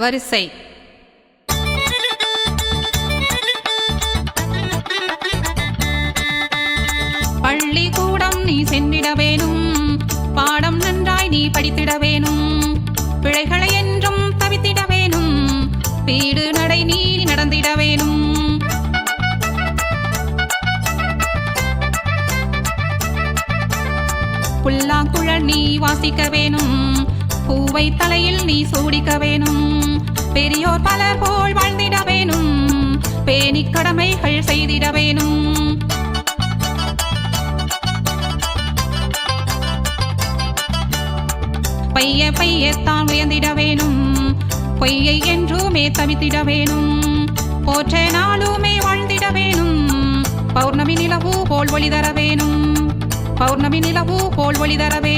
வரிசை. பள்ளிக்கூடம் நீ சென்றிட வேணும், பாடம் நன்றாய் நீ படித்திட வேணும், பிழைகளை என்றும் தவித்திட வேணும், வீடு நடை நீ நடந்திட வேணும். புல்லாங்குழல் நீ வாசிக்க வேணும், பூவை தலையில் நீ சூடிக்க வேணும், பெரியோர் பலர் போல் வாழ்ந்திட வேணும், பேணி கடமைகள் செய்திட வேணும். பைய பையத்தான் உயர்ந்திட வேணும், பொய்யை என்றுமே தவித்திட வேணும், போற்ற நாளுமே வாழ்ந்திட வேணும், பௌர்ணமி நிலவு போல் ஒளி தர வேணும், பௌர்ணமி நிலவு போல் ஒளி தர வேணும்.